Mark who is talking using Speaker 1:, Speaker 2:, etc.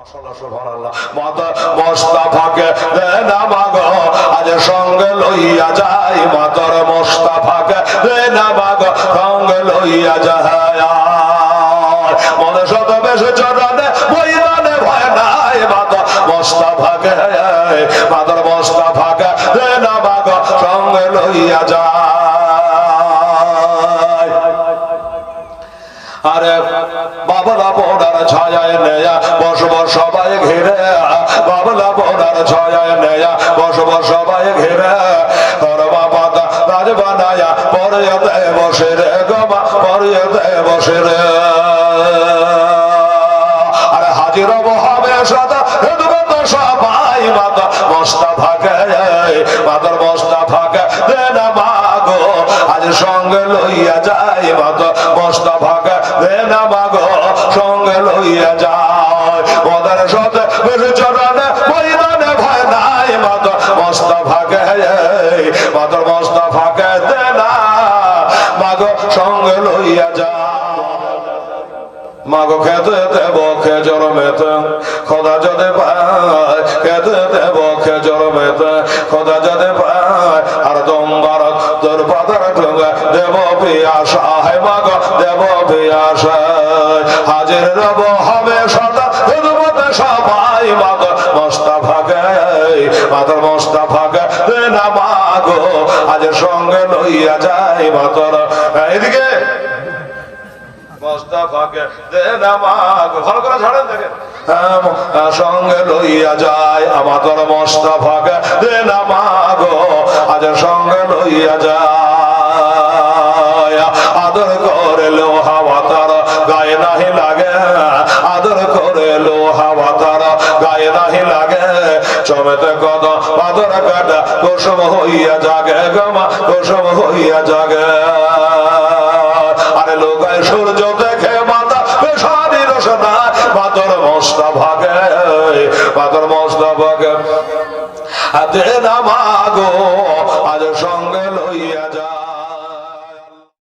Speaker 1: মাতা মোস্তাফাকে দেন আমাগো আজ সঙ্গে লইয়া যাই মাতার মোস্তাফাকে দেন আমাগো সঙ্গে লইয়া যায় মনে শত বেশে চরণে ময়দানে ভয় নাই মাতা মোস্তাফাকে মাতার মোস্তাফাকে দেন আমাগো সঙ্গে লইয়া যায় আরে বাবলা বোনার ছায়ায় নেয়া বসব সবাই ঘিরে বাবলা বোনার ছায়ায় নেয়া বসব সবাই ঘিরে তোর বাবা রাজ বানায়া পরিয়তে বসে রে গোমা পরিয়তে বসে রে আরে হাজির হবে সদা হেদুগত সবাই মাতা মোস্তাফাকে মাতার মোস্তাফাকে দেন মাগো আজ সঙ্গে লইয়া যাই মাতা মোস্তাফাকে দেন মাগো সঙ্গে লইয়া যায় মদের সাথে বেশি চরণে ময়দানে ভয় নাই মাতা মোস্তাফাকে মাতার মোস্তাফাকে দেন মাগো সঙ্গে লইয়া যায় মাগো খেতে দেব খেজর মেতে খোদা যদি পায় খেতে দেব খেজর মেতে খোদা যদি পায় আর তোমার তোর পাতার ঠোঙা দেব পিয়াসা হে মাগো দেব পিয়াসা হাজির রব হবে সদা হিদমতে সবাই মাগো মোস্তাফাকে মাতার মোস্তাফাকে দেনা মাগো আজ সঙ্গে লইয়া যাই মাতার এদিকে মোস্তাফাকে দেন আমাগো ভালো করে ছাড়েন দেখেন সঙ্গে লইয়া যায় আমাদের মোস্তাফাকে দেন আমাগো আজ সঙ্গে লইয়া যায় আদর করে লোহা বাতার গায়ে নাহি লাগে আদর করে লোহা বাতার গায়ে নাহি লাগে চমেতে কত বাদর কাটা কুসুম হইয়া জাগে গমা কুসুম হইয়া জাগে আরে লোকায় সূর্য দেখে মাতা পেশারি রোশনা মাতার মোস্তাফাকে মাতার মোস্তাফাকে দেন আমাগো আজ সঙ্গে লইয়া যায়।